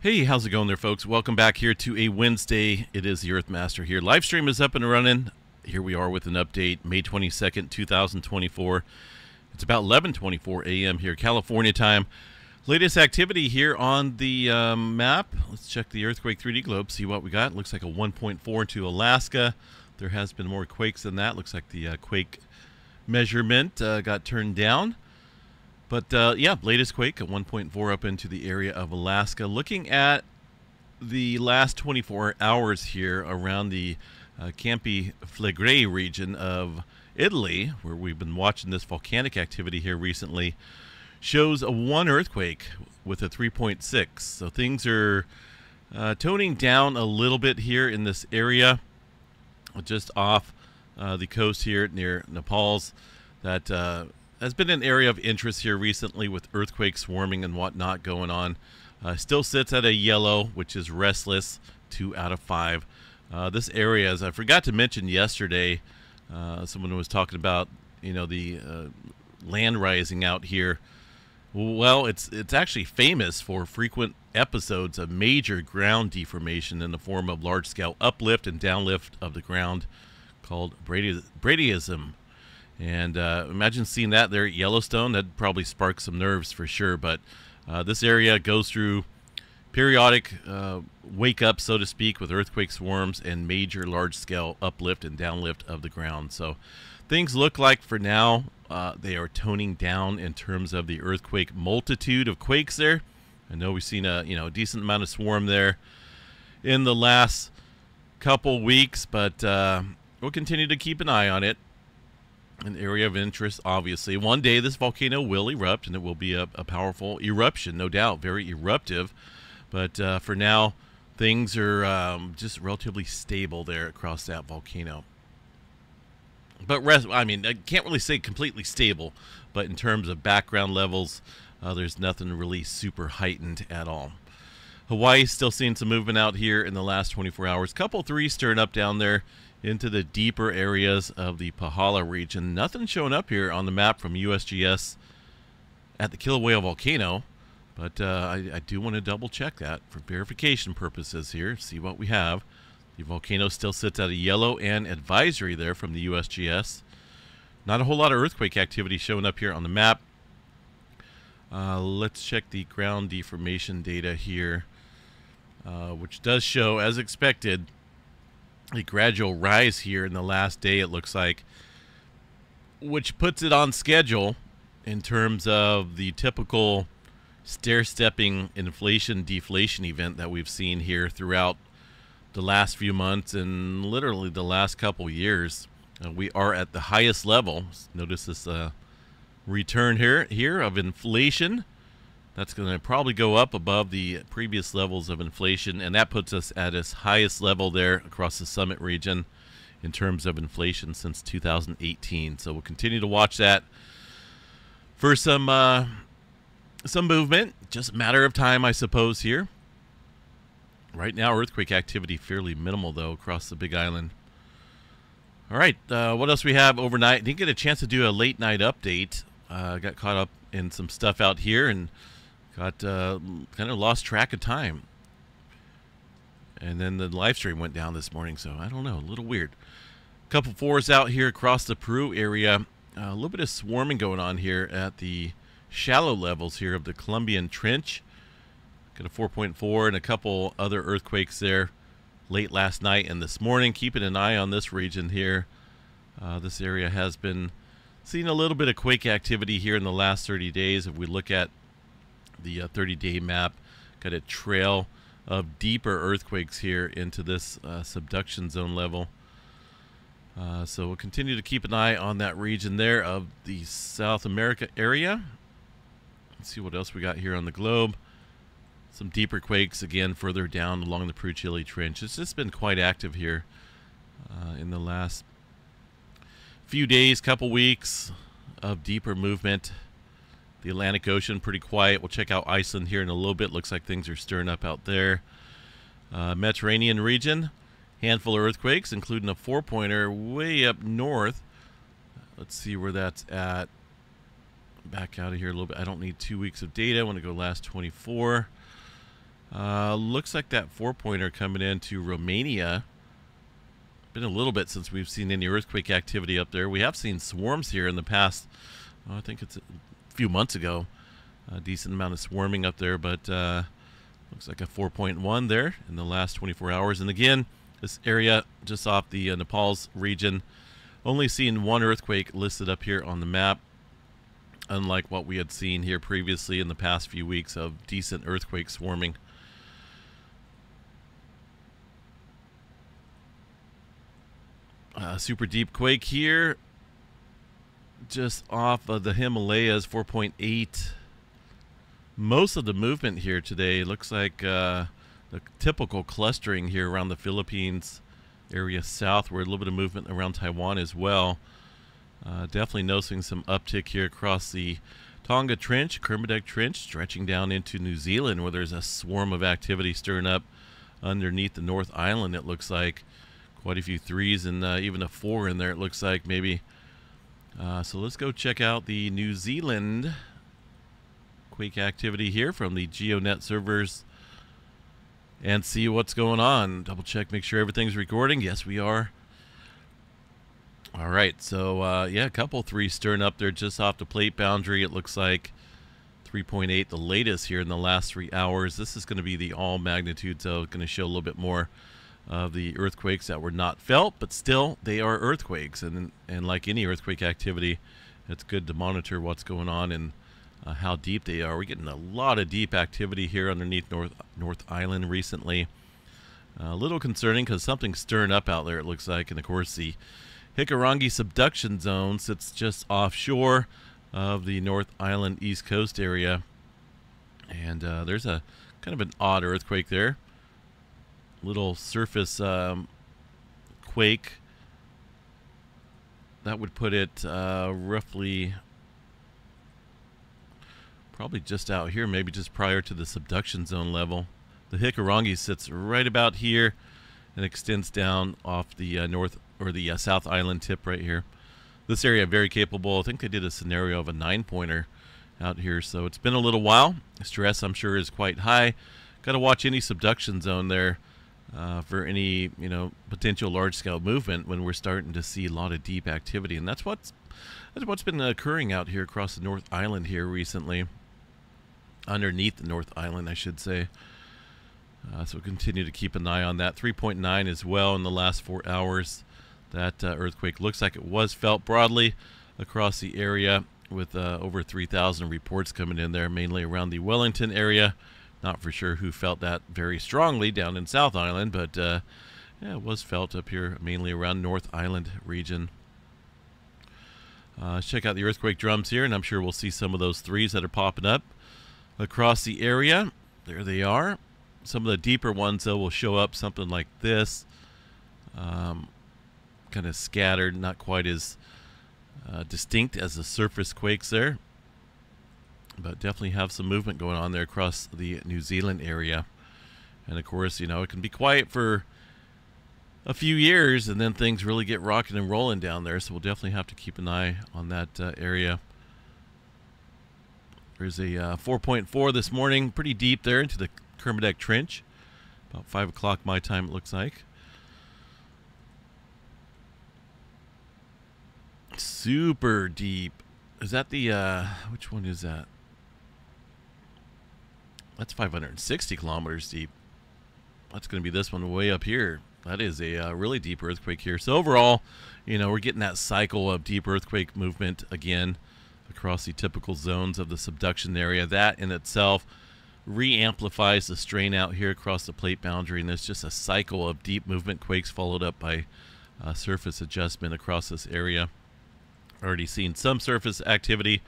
Hey, how's it going there, folks? Welcome back here to a Wednesday. It is the Earthmaster here. Live stream is up and running. Here we are with an update, May 22nd, 2024. It's about 11:24 a.m. here, California time. Latest activity here on the map. Let's check the Earthquake 3D globe, see what we got. Looks like a 1.4 to Alaska. There has been more quakes than that. Looks like the quake measurement got turned down. But, yeah, latest quake at 1.4 up into the area of Alaska. Looking at the last 24 hours here around the Campi Flegrei region of Italy, where we've been watching this volcanic activity here recently, shows a 1 earthquake with a 3.6. So things are toning down a little bit here in this area, just off the coast here near Nepal's. That has been an area of interest here recently with earthquake swarming and whatnot going on. Still sits at a yellow, which is restless, 2 out of 5. This area, as I forgot to mention yesterday, someone was talking about, the land rising out here. Well, it's actually famous for frequent episodes of major ground deformation in the form of large-scale uplift and downlift of the ground called bradyism. And imagine seeing that there at Yellowstone. That'd probably spark some nerves for sure. But this area goes through periodic wake-up, so to speak, with earthquake swarms and major large-scale uplift and downlift of the ground. So things look like, for now, they are toning down in terms of the earthquake multitude of quakes there. I know we've seen a decent amount of swarm there in the last couple weeks, but we'll continue to keep an eye on it. An area of interest, obviously. One day this volcano will erupt, and it will be a powerful eruption, no doubt, very eruptive. But for now, things are just relatively stable there across that volcano. But I can't really say completely stable, but in terms of background levels, there's nothing really super heightened at all. Hawaii's still seeing some movement out here in the last 24 hours. Couple 3 stirring up down there into the deeper areas of the Pahala region. Nothing showing up here on the map from USGS at the Kilauea volcano, but I do want to double check that for verification purposes here, see what we have. The volcano still sits at a yellow and advisory there from the USGS. Not a whole lot of earthquake activity showing up here on the map. Let's check the ground deformation data here, which does show, as expected, a gradual rise here in the last day, it looks like, which puts it on schedule in terms of the typical stair-stepping inflation-deflation event that we've seen here throughout the last few months and literally the last couple years. We are at the highest level. Notice this return here of inflation. That's going to probably go up above the previous levels of inflation, and that puts us at its highest level there across the summit region in terms of inflation since 2018. So we'll continue to watch that for some movement. Just a matter of time, I suppose, here. Right now, earthquake activity fairly minimal, though, across the Big Island. All right, what else we have overnight? Didn't get a chance to do a late-night update. Got caught up in some stuff out here and got kind of lost track of time. And then the live stream went down this morning, so I don't know, a little weird. A couple 4s out here across the Peru area. A little bit of swarming going on here at the shallow levels here of the Colombian Trench. Got a 4.4 and a couple other earthquakes there late last night and this morning. Keeping an eye on this region here. This area has been seeing a little bit of quake activity here in the last 30 days. If we look at the 30-day map, got a trail of deeper earthquakes here into this subduction zone level. So we'll continue to keep an eye on that region there of the South America area. Let's see what else we got here on the globe. Some deeper quakes again further down along the Peru-Chile Trench. It's just been quite active here in the last few days, couple weeks of deeper movement. The Atlantic Ocean, pretty quiet. We'll check out Iceland here in a little bit. Looks like things are stirring up out there. Mediterranean region, handful of earthquakes, including a 4-pointer way up north. Let's see where that's at. Back out of here a little bit. I don't need 2 weeks of data. I want to go last 24. Looks like that 4-pointer coming into Romania. Been a little bit since we've seen any earthquake activity up there. We have seen swarms here in the past. I think it's a few months ago. A decent amount of swarming up there, but looks like a 4.1 there in the last 24 hours. And again, this area just off the Nepal's region, only seeing one earthquake listed up here on the map, unlike what we had seen here previously in the past few weeks of decent earthquake swarming. Super deep quake here, just off of the Himalayas, 4.8. Most of the movement here today looks like the typical clustering here around the Philippines area southward. A little bit of movement around Taiwan as well. Definitely noticing some uptick here across the Tonga Trench, Kermadec Trench, stretching down into New Zealand, where there's a swarm of activity stirring up underneath the North Island. It looks like quite a few 3s and even a 4 in there, it looks like, maybe. So let's go check out the New Zealand quake activity here from the GeoNet servers and see what's going on. Double check, make sure everything's recording. Yes, we are. All right, so yeah, a couple 3s stirring up there just off the plate boundary. It looks like 3.8, the latest here in the last 3 hours. This is going to be the all magnitude, so it's going to show a little bit more of the earthquakes that were not felt, but still they are earthquakes, and like any earthquake activity, it's good to monitor what's going on and how deep they are. We're getting a lot of deep activity here underneath North Island recently. A little concerning because something's stirring up out there, it looks like, and of course the Hikarangi subduction zone sits just offshore of the North Island East Coast area, and there's a kind of an odd earthquake there. Little surface quake that would put it roughly probably just out here, maybe just prior to the subduction zone level. The Hikarangi sits right about here and extends down off the north or the South Island tip right here. This area very capable. I think they did a scenario of a 9-pointer out here, so it's been a little while. Stress, I'm sure, is quite high. Got to watch any subduction zone there for any potential large-scale movement when we're starting to see a lot of deep activity, and that's what's been occurring out here across the North Island here recently, underneath the North Island, I should say. So we'll continue to keep an eye on that. 3.9 as well in the last 4 hours. That earthquake looks like it was felt broadly across the area, with over 3,000 reports coming in there, mainly around the Wellington area. Not for sure who felt that very strongly down in South Island, but yeah, it was felt up here, mainly around North Island region. Check out the earthquake drums here, and I'm sure we'll see some of those 3s that are popping up across the area. There they are. Some of the deeper ones, though, will show up something like this. Kind of scattered, not quite as distinct as the surface quakes there, but definitely have some movement going on there across the New Zealand area. And of course, it can be quiet for a few years and then things really get rocking and rolling down there, so we'll definitely have to keep an eye on that area. There's a 4.4 this morning, pretty deep there into the Kermadec Trench, about 5 o'clock my time, it looks like. Super deep. Is that the which one is that? That's 560 kilometers deep. That's going to be this one way up here. That is a really deep earthquake here. So overall, we're getting that cycle of deep earthquake movement again across the typical zones of the subduction area. That in itself re-amplifies the strain out here across the plate boundary, and there's just a cycle of deep movement quakes followed up by surface adjustment across this area. Already seen some surface activity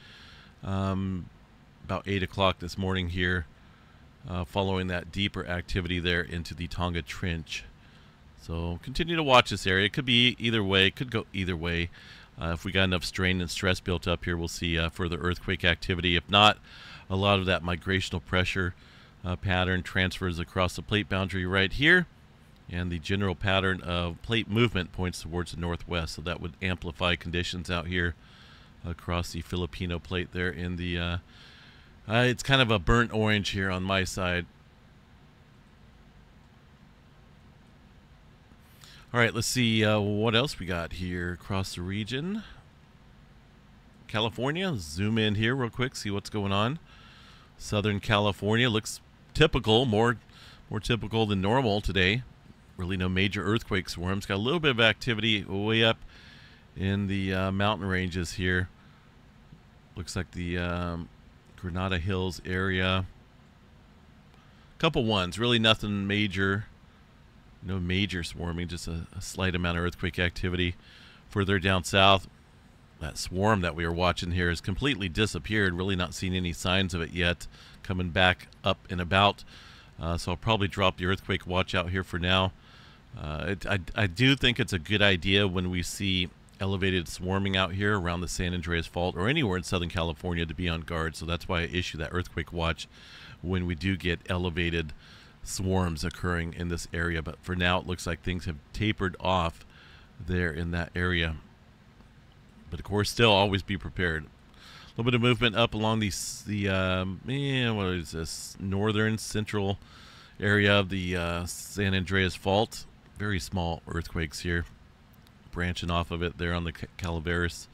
about 8 o'clock this morning here, following that deeper activity there into the Tonga Trench. So continue to watch this area. It could be either way. It could go either way. If we got enough strain and stress built up here, we'll see further earthquake activity. If not, a lot of that migrational pressure pattern transfers across the plate boundary right here, and the general pattern of plate movement points towards the northwest, so that would amplify conditions out here across the Filipino plate there in the it's kind of a burnt orange here on my side. All right, let's see what else we got here across the region. California, zoom in here real quick, see what's going on. Southern California looks typical, more typical than normal today. Really no major earthquake swarms. Got a little bit of activity way up in the mountain ranges here. Looks like the Granada Hills area. Couple ones, really nothing major. No major swarming, just a slight amount of earthquake activity. Further down south, that swarm that we were watching here has completely disappeared. Really not seeing any signs of it yet. Coming back up and about. So I'll probably drop the earthquake watch out here for now. I do think it's a good idea when we see elevated swarming out here around the San Andreas Fault or anywhere in Southern California to be on guard. So that's why I issue that earthquake watch when we do get elevated swarms occurring in this area. But for now, it looks like things have tapered off there in that area. But of course, still always be prepared. A little bit of movement up along the what is this, northern central area of the San Andreas Fault. Very small earthquakes here, branching off of it there on the Calaveras.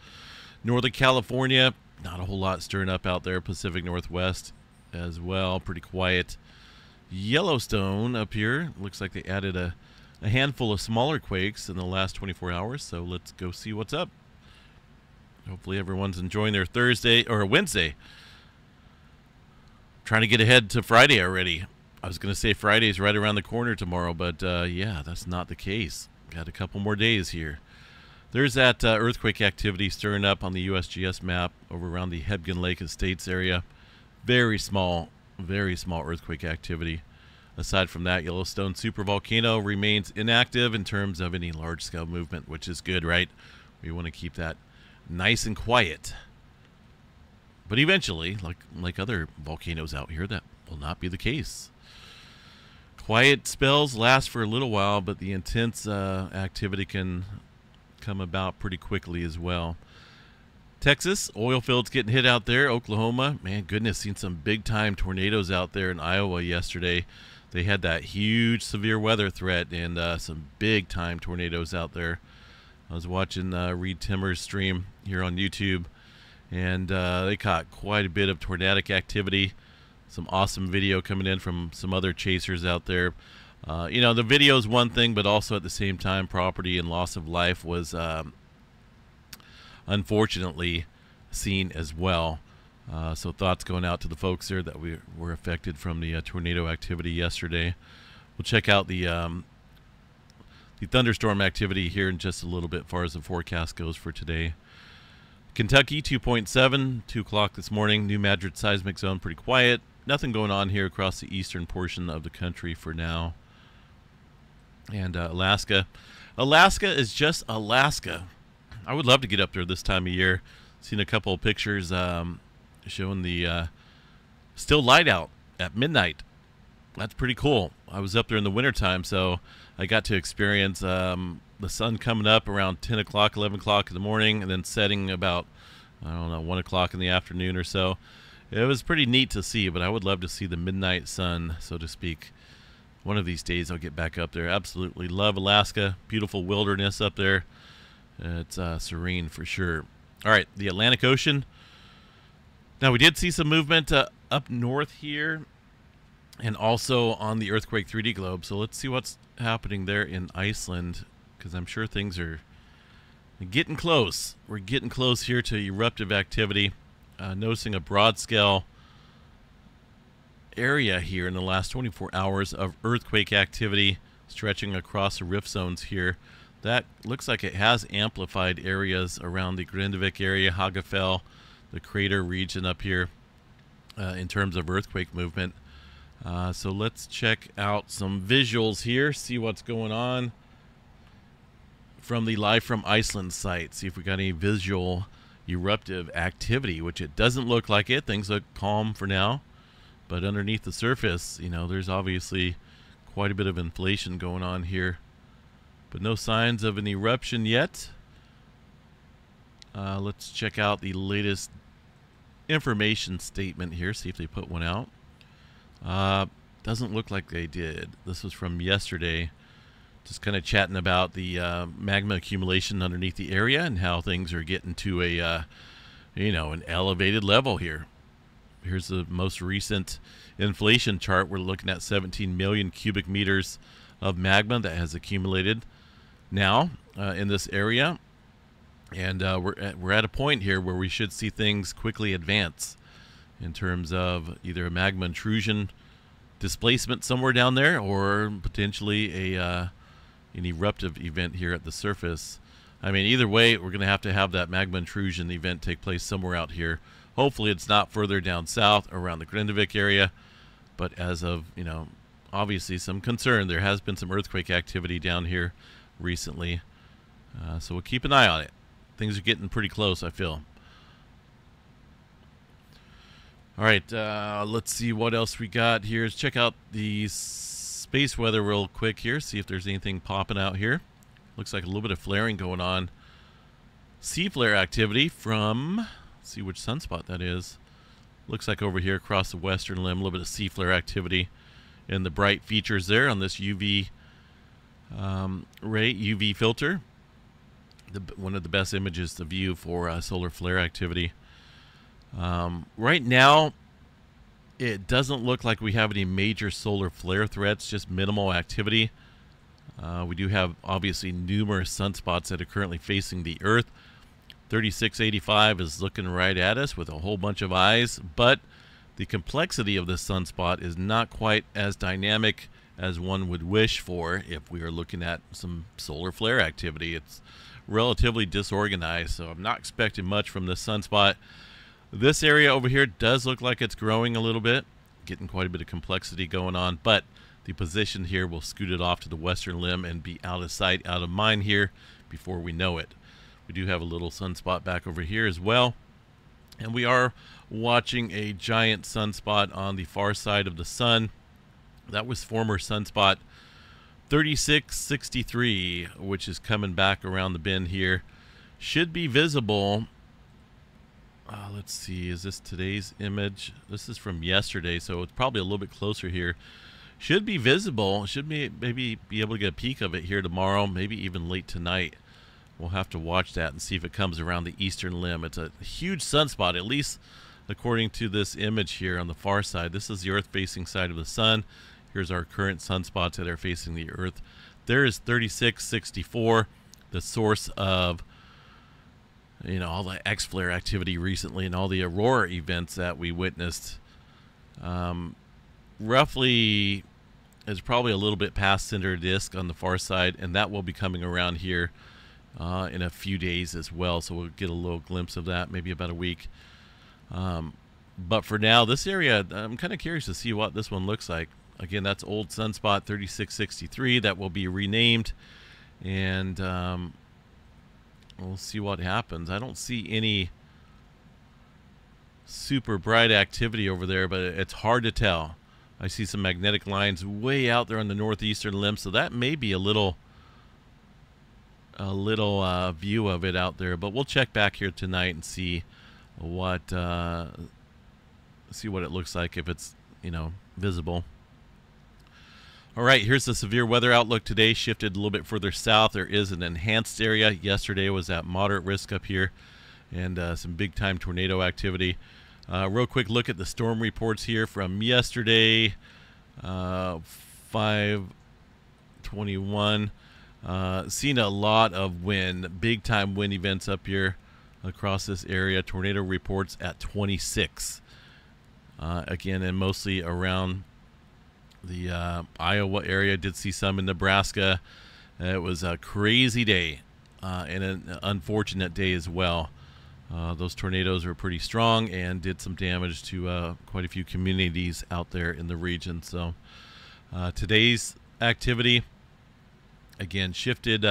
Northern California, not a whole lot stirring up out there. Pacific Northwest as well, pretty quiet. Yellowstone up here, looks like they added a handful of smaller quakes in the last 24 hours, so let's go see what's up. Hopefully everyone's enjoying their Thursday or Wednesday. Trying to get ahead to Friday already. I was going to say Friday's right around the corner tomorrow, but yeah, that's not the case. Got a couple more days here. There's that earthquake activity stirring up on the USGS map over around the Hebgen Lake Estates area. Very small earthquake activity. Aside from that, Yellowstone supervolcano remains inactive in terms of any large-scale movement, which is good, right? We want to keep that nice and quiet. But eventually, like other volcanoes out here, that will not be the case. Quiet spells last for a little while, but the intense activity can come about pretty quickly as well. Texas, oil fields getting hit out there. Oklahoma, man, goodness, seen some big-time tornadoes out there in Iowa yesterday. They had that huge severe weather threat and some big-time tornadoes out there. I was watching Reed Timmer's stream here on YouTube, and they caught quite a bit of tornadic activity. Some awesome video coming in from some other chasers out there. You know, the video is one thing, but also at the same time, property and loss of life was unfortunately seen as well. So thoughts going out to the folks there that were affected from the tornado activity yesterday. We'll check out the thunderstorm activity here in just a little bit as far as the forecast goes for today. Kentucky 2.7, 2 o'clock this morning. New Madrid seismic zone, pretty quiet. Nothing going on here across the eastern portion of the country for now. And Alaska. Alaska is just Alaska. I would love to get up there this time of year. Seen a couple of pictures showing the still light out at midnight. That's pretty cool. I was up there in the wintertime, so I got to experience the sun coming up around 10 o'clock, 11 o'clock in the morning, and then setting about, I don't know, 1 o'clock in the afternoon or so. It was pretty neat to see, but I would love to see the midnight sun, so to speak. One of these days I'll get back up there. Absolutely love Alaska. Beautiful wilderness up there. It's serene for sure. All right, the Atlantic Ocean. Now, we did see some movement up north here and also on the Earthquake 3D globe. So let's see what's happening there in Iceland, because I'm sure things are getting close. We're getting close here to eruptive activity. Noticing a broad scale area here in the last 24 hours of earthquake activity stretching across the rift zones here. That looks like it has amplified areas around the Grindavik area, Hagafell, the crater region up here in terms of earthquake movement. So let's check out some visuals here, see what's going on from the Live from Iceland site. See if we got any visual eruptive activity, which it doesn't look like it. Things look calm for now, but underneath the surface, you know, there's obviously quite a bit of inflation going on here, but no signs of an eruption yet. Let's check out the latest information statement here, see if they put one out. Doesn't look like they did. This was from yesterday. Just kind of chatting about the magma accumulation underneath the area and how things are getting to a an elevated level here. Here's the most recent inflation chart. We're looking at 17 million cubic meters of magma that has accumulated now in this area, and we're at a point here where we should see things quickly advance in terms of either a magma intrusion displacement somewhere down there, or potentially an eruptive event here at the surface. I mean, either way, we're going to have that magma intrusion event take place somewhere out here. Hopefully it's not further down south around the Grindavik area, but as of, obviously some concern. There has been some earthquake activity down here recently, so we'll keep an eye on it. Things are getting pretty close, I feel. All right, let's see what else we got here. Let's check out the space weather real quick here, see if there's anything popping out here. Looks like a little bit of flaring going on. Sea flare activity from, let's see which sunspot that is. Looks like over here across the western limb, a little bit of sea flare activity in the bright features there on this UV UV filter. One of the best images to view for solar flare activity. Right now, it doesn't look like we have any major solar flare threats, just minimal activity. We do have, obviously, numerous sunspots that are currently facing the Earth. 3685 is looking right at us with a whole bunch of eyes, but the complexity of this sunspot is not quite as dynamic as one would wish for if we are looking at some solar flare activity. It's relatively disorganized, so I'm not expecting much from this sunspot. This area over here does look like it's growing a little bit, getting quite a bit of complexity going on, but the position here will scoot it off to the western limb and be out of sight, out of mind here before we know it. We do have a little sunspot back over here as well, and we are watching a giant sunspot on the far side of the sun. That was former sunspot 3663, which is coming back around the bend here. Should be visible. Let's see, is this today's image? This is from yesterday, so it's probably a little bit closer here. Should be visible. Should maybe be able to get a peek of it here tomorrow, maybe even late tonight. We'll have to watch that and see if it comes around the eastern limb. It's a huge sunspot, at least according to this image here on the far side. This is the Earth-facing side of the sun. Here's our current sunspots that are facing the Earth. There is 3664, the source of all the X-flare activity recently and all the aurora events that we witnessed. Roughly is probably a little bit past center disk on the far side, and that will be coming around here in a few days as well, so we'll get a little glimpse of that, maybe about a week. But for now, this area, I'm kind of curious to see what this one looks like. Again, that's old sunspot 3663 that will be renamed, and we'll see what happens. I don't see any super bright activity over there, but it's hard to tell. I see some magnetic lines way out there on the northeastern limb, so that may be a little view of it out there. But we'll check back here tonight and see what it looks like, if it's visible. All right, here's the severe weather outlook today. Shifted a little bit further south. There is an enhanced area. Yesterday was at moderate risk up here, and some big time tornado activity. Real quick look at the storm reports here from yesterday, 5/21. Seen a lot of wind, big time wind events up here across this area. Tornado reports at 26. Again, and mostly around the Iowa area. Did see some in Nebraska. It was a crazy day and an unfortunate day as well. Those tornadoes were pretty strong and did some damage to quite a few communities out there in the region. So today's activity, again, shifted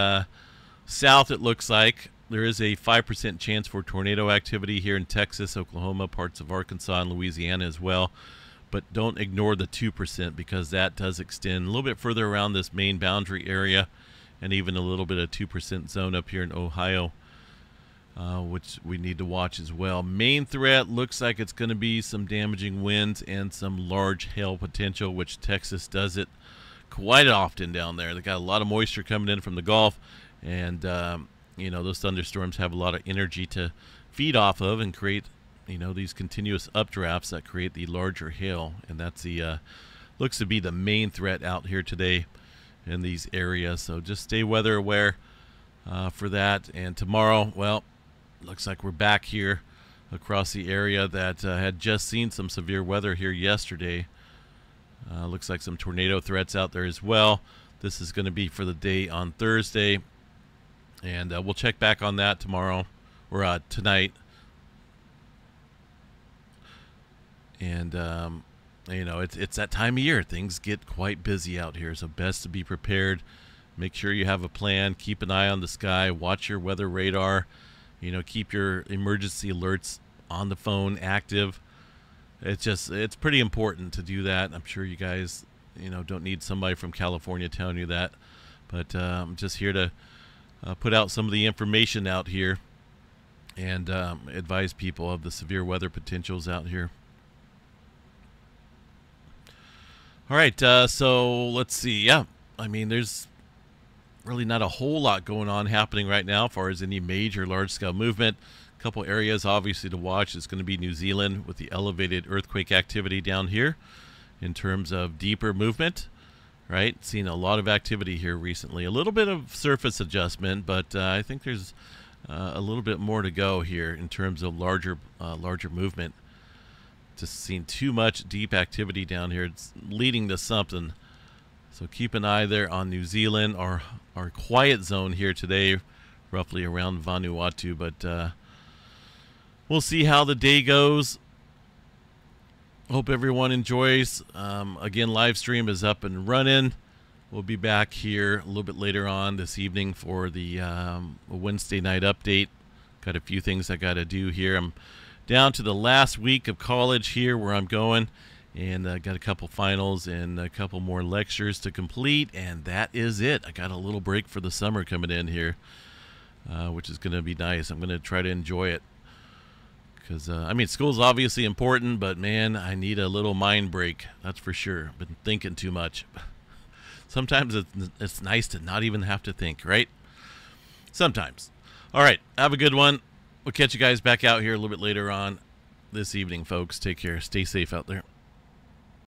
south, it looks like. There is a 5% chance for tornado activity here in Texas, Oklahoma, parts of Arkansas, and Louisiana as well. But don't ignore the 2%, because that does extend a little bit further around this main boundary area, and even a little bit of 2% zone up here in Ohio, which we need to watch as well. Main threat looks like it's going to be some damaging winds and some large hail potential, which Texas does it quite often down there. They got a lot of moisture coming in from the Gulf, and those thunderstorms have a lot of energy to feed off of and create these continuous updrafts that create the larger hail, and that's the looks to be the main threat out here today in these areas. So just stay weather aware for that. And tomorrow, well, looks like we're back here across the area that had just seen some severe weather here yesterday. Looks like some tornado threats out there as well. This is going to be for the day on Thursday, and we'll check back on that tomorrow or tonight. And it's that time of year. Things get quite busy out here, so best to be prepared. Make sure you have a plan. Keep an eye on the sky. Watch your weather radar. Keep your emergency alerts on the phone active. It's pretty important to do that. I'm sure you guys, don't need somebody from California telling you that. But I'm just here to put out some of the information out here and advise people of the severe weather potentials out here. All right, so let's see. Yeah, I mean, there's really not a whole lot going on happening right now as far as any major large-scale movement. A couple areas, obviously, to watch is going to be New Zealand with the elevated earthquake activity down here in terms of deeper movement, right? Seen a lot of activity here recently. A little bit of surface adjustment, but I think there's a little bit more to go here in terms of larger movement. Just seen too much deep activity down here. It's leading to something. So keep an eye there on New Zealand. Our quiet zone here today, roughly around Vanuatu. But we'll see how the day goes. Hope everyone enjoys. Again, live stream is up and running. We'll be back here a little bit later on this evening for the Wednesday night update. Got a few things I got to do here. I'm down to the last week of college here where I'm going, and got a couple finals and a couple more lectures to complete, and that is it. I got a little break for the summer coming in here, which is going to be nice. I'm going to try to enjoy it because, school's obviously important, but, man, I need a little mind break. That's for sure. I've been thinking too much. Sometimes it's nice to not even have to think, right? Sometimes. All right, have a good one. We'll catch you guys back out here a little bit later on this evening, folks. Take care. Stay safe out there.